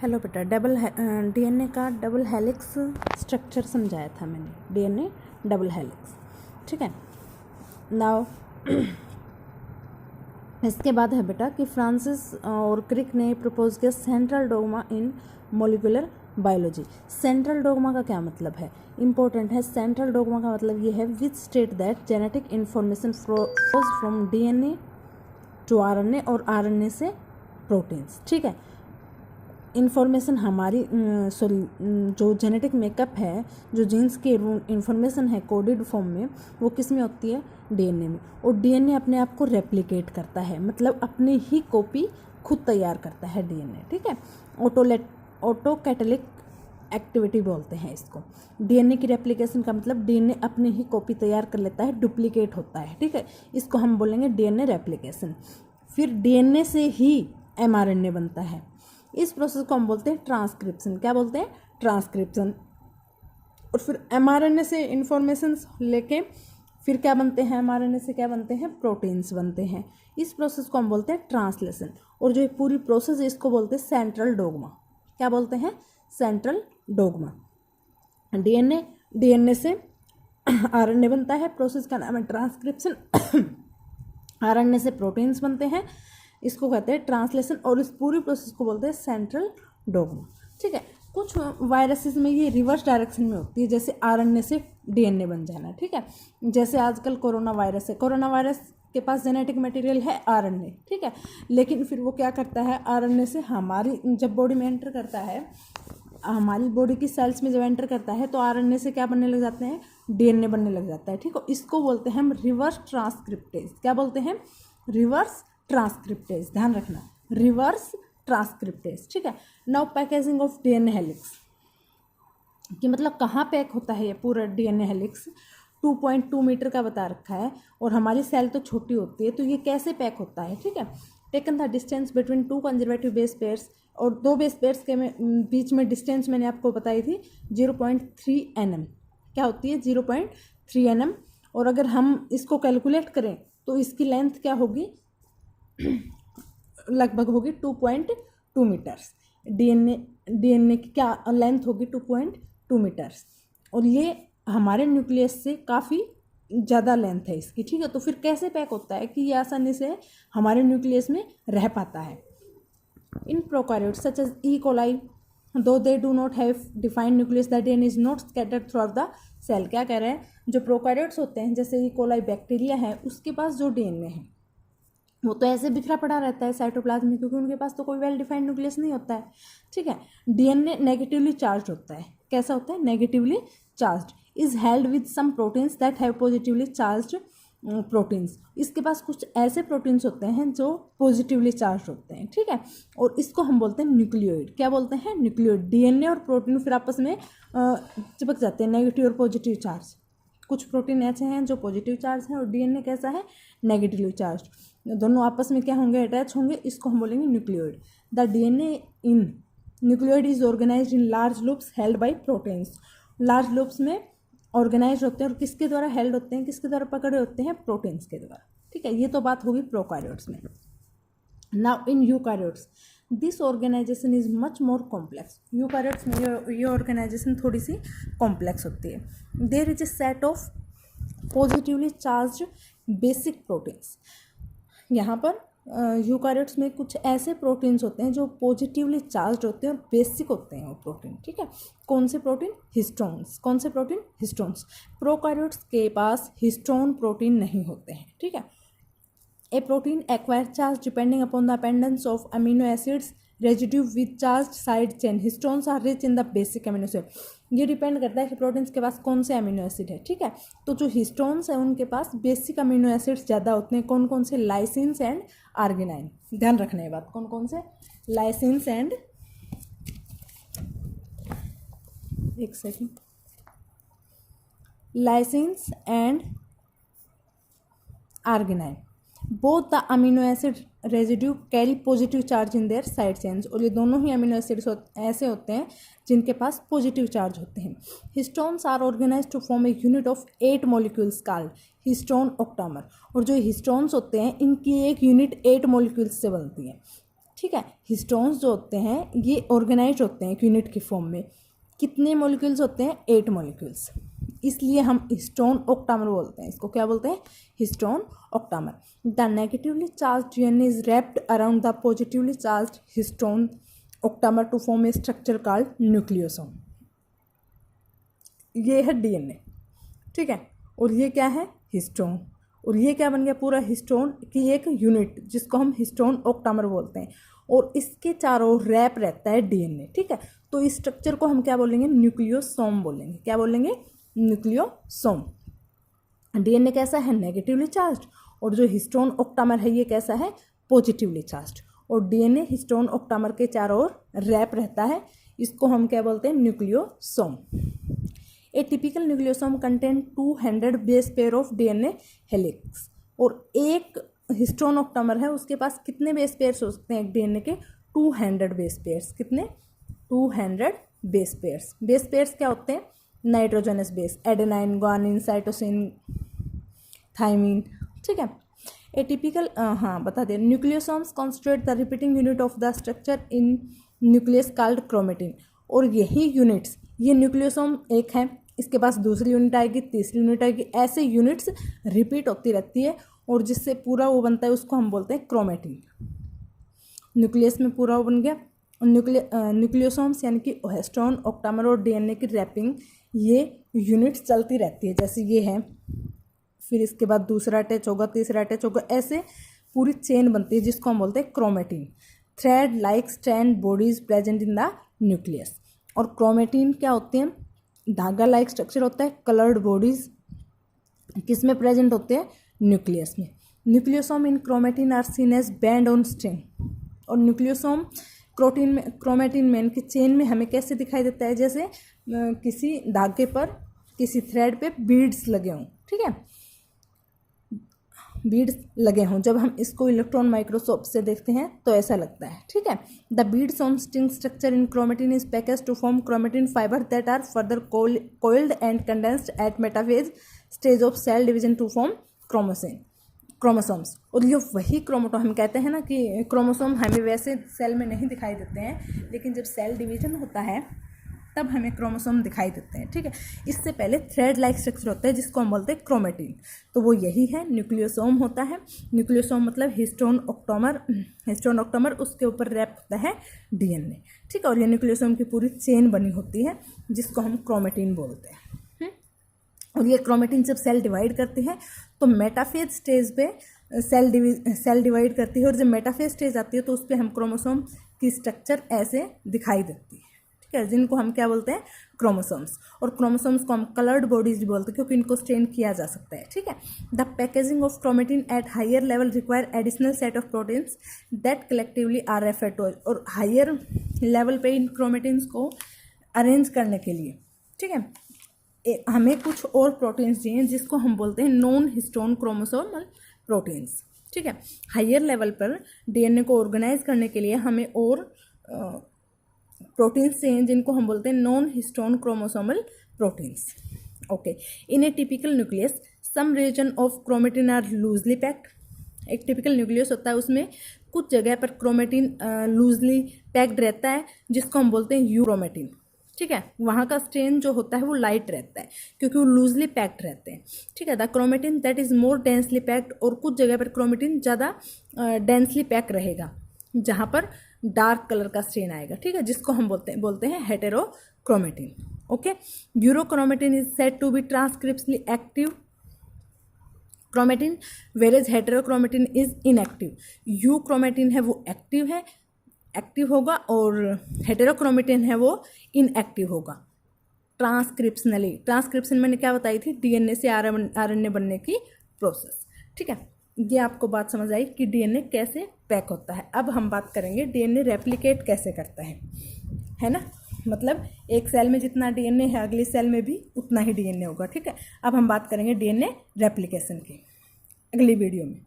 Hello बेटा, DNA का double helix structure समझाया था मैंने। डीएनए डबल हेलिक्स, ठीक है। नाउ इसके बाद है बेटा कि फ्रांसिस और क्रिक ने प्रपोज किया सेंट्रल डोगमा इन मॉलिक्यूलर बायोलॉजी। सेंट्रल डोगमा का क्या मतलब है, इंपॉर्टेंट है। सेंट्रल डोगमा का मतलब ये है which state that genetic information flows from DNA to RNA और आरएनए से प्रोटीन्स, ठीक है। इन्फॉर्मेशन हमारी जो जेनेटिक मेकअप है, जो जीन्स की इन्फॉर्मेशन है कोडेड फॉर्म में, वो किस में होती है, डीएनए में। और डीएनए अपने आप को रेप्लिकेट करता है, मतलब अपनी ही कॉपी खुद तैयार करता है डीएनए, ठीक है। ऑटोकैटलिक एक्टिविटी बोलते हैं इसको। डीएनए की रेप्लिकेशन का मतलब डीएनए अपनी ही कॉपी तैयार कर लेता है, डुप्लीकेट होता है, ठीक है। इसको हम बोलेंगे डीएनए रेप्लिकेशन। फिर डीएनए से ही एमआरएनए बनता है। इस प्रोसेस को हम बोलते हैं ट्रांसक्रिप्शन। क्या बोलते हैं, ट्रांसक्रिप्शन। और फिर एमआरएनए से इंफॉर्मेशन लेके फिर क्या बनते हैं, एमआरएनए से क्या बनते हैं, प्रोटीन्स बनते हैं। इस प्रोसेस को हम बोलते हैं ट्रांसलेशन। और जो पूरी प्रोसेस है इसको बोलते हैं सेंट्रल डोगमा। क्या बोलते हैं, सेंट्रल डोगमा। डीएनए से आरएनए बनता है, प्रोसेस का नाम है ट्रांसक्रिप्शन। आरएनए से प्रोटीन्स बनते हैं, इसको कहते हैं ट्रांसलेशन। और इस पूरी प्रोसेस को बोलते हैं सेंट्रल डोगमा, ठीक है। कुछ वायरसेस में ये रिवर्स डायरेक्शन में होती है, जैसे आरएनए से डीएनए बन जाना, ठीक है। जैसे आजकल कोरोना वायरस है, कोरोना वायरस के पास जेनेटिक मटेरियल है आरएनए, ठीक है। लेकिन फिर वो क्या करता है, आरएनए से हमारी जब बॉडी में एंटर करता है, हमारी बॉडी की सेल्स में जब एंटर करता है तो आरएनए से क्या बनने लग जाते हैं, डीएनए बनने लग जाता है, ठीक है। इसको बोलते हैं हम रिवर्स ट्रांसक्रिप्टेज। क्या बोलते हैं, रिवर्स ट्रांसक्रिप्टेज, ध्यान रखना, रिवर्स ट्रांसक्रिप्टेज, ठीक है। Now packaging of DNA helix कि मतलब कहाँ पैक होता है ये पूरा डीएनए हेलिक्स। 2.2 मीटर का बता रखा है, और हमारी सेल तो छोटी होती है, तो ये कैसे पैक होता है, ठीक है। Taken the distance between 2 conservative base pairs, और 2 बेस पेयर्स के बीच में डिस्टेंस मैंने आपको बताई थी 0.3 nm। क्या होती है, 0.3 nm। और अगर हम इसको कैलकुलेट करें तो इसकी लेंथ क्या होगी, लगभग होगी 2.2 मीटर्स। डीएनए की क्या लेंथ होगी, 2.2 मीटर्स। और ये हमारे न्यूक्लियस से काफ़ी ज़्यादा लेंथ है इसकी, ठीक है। तो फिर कैसे पैक होता है कि ये आसानी से हमारे न्यूक्लियस में रह पाता है। In prokaryotes such as E coli though they do not have defined nucleus the DNA is not scattered throughout the cell. क्या कह रहे हैं, जो प्रोकैरियोट्स होते हैं जैसे ई कोलाई बैक्टीरिया है, उसके पास जो डीएनए है वो तो ऐसे बिखरा पड़ा रहता है साइटोप्लाज्म में, क्योंकि उनके पास तो कोई वेल डिफाइंड न्यूक्लियस नहीं होता है, ठीक है। डीएनए नेगेटिवली चार्ज होता है। कैसा होता है, negatively charge. Is held with some proteins that have positively charge proteins. इसके पास कुछ ऐसे प्रोटीन्स होते हैं जो पॉजिटिवली चार्ज होते हैं, ठीक है। और इसको हम बोलते हैं न्यूक्लियोइड। क्या बोलते हैं, न्यूक्लियोइड। डीएनए और प्रोटीन फिर आपस में चिपक जाते हैं, नेगेटिव और पॉजिटिव चार्ज। कुछ प्रोटीन ऐसे हैं जो पॉजिटिव चार्ज हैं, और डीएनए कैसा है, नेगेटिवली चार्ज। दोनों आपस में क्या होंगे, अटैच होंगे, इसको हम बोलेंगे nucleoid. The DNA in nucleoid is organised in large loops held by proteins. Large loops में ऑर्गेनाइज होते हैं, और किसके द्वारा हेल्ड होते हैं, किसके द्वारा पकड़े होते हैं, प्रोटीन्स के द्वारा, ठीक है। ये तो बात होगी प्रोकैरियोट्स में। Now in eukaryotes this organisation is much more complex. Eukaryotes में ये ऑर्गेनाइजेशन थोड़ी सी कॉम्प्लेक्स होती है। There is a set of positively charged basic proteins. यहाँ पर यूकैरियोट्स में कुछ ऐसे प्रोटीन्स होते हैं जो पॉजिटिवली चार्ज होते हैं और बेसिक होते हैं वो प्रोटीन, ठीक है। कौन से प्रोटीन, हिस्टोन्स। कौन से प्रोटीन, हिस्टोन्स। प्रोकैरियोट्स के पास हिस्टोन प्रोटीन नहीं होते हैं, ठीक है। A protein acquire charge depending upon the abundance of amino acids residue with charge side chain. Histones are rich in the basic amino acid. ये depend करता है कि प्रोटीन्स के पास कौन से अमीनो एसिड है, ठीक है। तो जो हिस्टोन्स है उनके पास बेसिक अमीनो एसिड्स ज़्यादा होते हैं। कौन कौन से, लाइसिन्स एंड आर्गिनाइन। ध्यान रखना ये बात, कौन कौन से, लाइसिन्स एंड, एक second, lysines and arginine. Both the amino acid residue carry positive charge in their side chains. और ये दोनों ही अमीनो एसिड्स ऐसे होते हैं जिनके पास पॉजिटिव चार्ज होते हैं। Histones are organised to form a unit of 8 molecules called histone octamer. और जो हिस्टोन्स होते हैं इनकी एक यूनिट 8 मॉलिक्यूल्स से बनती है। ठीक है। हिस्टोन्स जो होते हैं ये ऑर्गेनाइज होते हैं एक यूनिट की फॉर्म में। कितने मॉलिक्यूल्स होते हैं? 8 मॉलिक्यूल्स। इसलिए हम हिस्टोन ऑक्टामर बोलते हैं। इसको क्या बोलते हैं? Histone octamer. The negatively charge DNA is wrapped around the positively charge histone octamer to form a structure called nucleosome. ये है डीएनए, ठीक है, और ये क्या है? हिस्टोन। और ये क्या बन गया? पूरा हिस्टोन की एक यूनिट जिसको हम हिस्टोन ऑक्टामर बोलते हैं, और इसके चारों ओर रैप रहता है डीएनए, ठीक है। तो इस स्ट्रक्चर को हम क्या बोलेंगे? न्यूक्लियोसोम बोलेंगे। क्या बोलेंगे? न्यूक्लियोसोम। डीएनए कैसा है? Negatively charge. और जो हिस्टोन ऑक्टामर है ये कैसा है? Positively charge. और डीएनए हिस्टोन ऑक्टामर के चारों ओर रैप रहता है। इसको हम क्या बोलते हैं? Nucleosome. A typical nucleosome contain 200 base pair of DNA helix. और एक हिस्टोन ऑक्टामर है उसके पास कितने बेस पेयर्स हो सकते हैं एक डीएनए के? 200 बेस पेयर्स। कितने? 200 बेस पेयर्स। बेस पेयर्स क्या होते हैं? Nitrogenous base, adenine, guanine, cytosine, thymine, ठीक है। ए टिपिकल बता दें, nucleosomes constitute the repeating unit of the structure in nucleus called chromatin. और यही यूनिट्स, ये न्यूक्लियोसोम एक है, इसके पास दूसरी यूनिट आएगी, तीसरी यूनिट आएगी, ऐसे यूनिट्स रिपीट होती रहती है और जिससे पूरा वो बनता है उसको हम बोलते हैं क्रोमेटिन। न्यूक्लियस में पूरा वो बन गया। न्यूक्लियोसोम्स यानी कि हिस्टोन ऑक्टामर और डीएनए की रैपिंग, ये यूनिट्स चलती रहती है। जैसे ये है, फिर इसके बाद दूसरा अटैच होगा, तीसरा अटैच होगा, ऐसे पूरी चेन बनती है जिसको हम बोलते हैं chromatin. Thread like strand bodies present in the nucleus. और क्रोमेटिन क्या होते हैं? धागा लाइक स्ट्रक्चर होता है। कलर्ड बॉडीज किस में प्रेजेंट होते हैं? न्यूक्लियस में। Nucleosome in chromatin are seen as band on string. और न्यूक्लियोसोम क्रोमेटिन में इनकी चेन में हमें कैसे दिखाई देता है? जैसे किसी धागे पर, किसी थ्रेड पे बीड्स लगे हों, ठीक है, बीड्स लगे हों। जब हम इसको इलेक्ट्रॉन माइक्रोस्कोप से देखते हैं तो ऐसा लगता है, ठीक है। The beads on string structure in chromatin is package to form chromatin fibre that are further coiled and condensed at metaphase stage of cell division to form chromosomes. और ये वही क्रोमोटो हम कहते हैं ना कि क्रोमोसोम हमें वैसे सेल में नहीं दिखाई देते हैं, लेकिन जब सेल डिवीजन होता है तब हमें क्रोमोसोम दिखाई देते हैं, ठीक है। इससे पहले थ्रेड लाइक स्ट्रक्चर होता है जिसको हम बोलते हैं क्रोमेटिन। तो वो यही है, न्यूक्लियोसोम होता है। न्यूक्लियोसोम मतलब हिस्टोन ऑक्टामर, उसके ऊपर रैप होता है डीएनए, ठीक है। और ये न्यूक्लियोसोम की पूरी चेन बनी होती है जिसको हम क्रोमेटिन बोलते हैं। और ये क्रोमेटिन जब सेल डिवाइड करती है तो मेटाफेज स्टेज पे सेल डिवाइड करती है, और जब मेटाफेज स्टेज आती है तो उस पर हम क्रोमोसोम की स्ट्रक्चर ऐसे दिखाई देती है, ठीक है, जिनको हम क्या बोलते हैं? क्रोमोसोम्स। और क्रोमोसोम्स को हम कलर्ड बॉडीज भी बोलते हैं क्योंकि इनको स्ट्रेन किया जा सकता है, ठीक है। The packaging of chromatin at higher level require additional set of proteins that collectively are referred to. और हायर लेवल पे इन क्रोमेटिन्स को अरेंज करने के लिए, ठीक है, हमें कुछ और प्रोटीन्स चाहिए जिसको हम बोलते हैं नॉन हिस्टोन क्रोमोसोमल प्रोटीन्स, ठीक है। हायर लेवल पर डीएनए को ऑर्गेनाइज करने के लिए हमें और प्रोटीन्स चाहिए जिनको हम बोलते हैं non histone chromosomal proteins. Okay, in a typical nucleus some region of chromatin are loosely packed. एक टिपिकल न्यूक्लियस होता है, उसमें कुछ जगह पर क्रोमेटिन लूजली पैक्ड रहता है जिसको हम बोलते हैं यूक्रोमेटिन, ठीक है। वहाँ का स्ट्रेन जो होता है वो लाइट रहता है क्योंकि वो लूजली पैक्ड रहते हैं, ठीक है। The chromatin that is more densely packed. और कुछ जगह पर क्रोमेटिन ज़्यादा डेंसली पैक रहेगा जहाँ पर डार्क कलर का स्ट्रेन आएगा, ठीक है, जिसको हम बोलते हैं heterochromatin. Okay, euchromatin is said to be transcriptionally active chromatin, whereas heterochromatin is inactive. Euchromatin है वो एक्टिव होगा और हेटेरोक्रोमेटिन है वो इनएक्टिव होगा। ट्रांसक्रिप्शन मैंने क्या बताई थी? डीएनए से आरएनए बनने की प्रोसेस, ठीक है। ये आपको बात समझ आई कि डीएनए कैसे पैक होता है। अब हम बात करेंगे डीएनए रेप्लिकेट कैसे करता है ना। मतलब एक सेल में जितना डीएनए है अगली सेल में भी उतना ही डीएनए होगा, ठीक है। अब हम बात करेंगे डीएनए रेप्लिकेशन की अगली वीडियो में।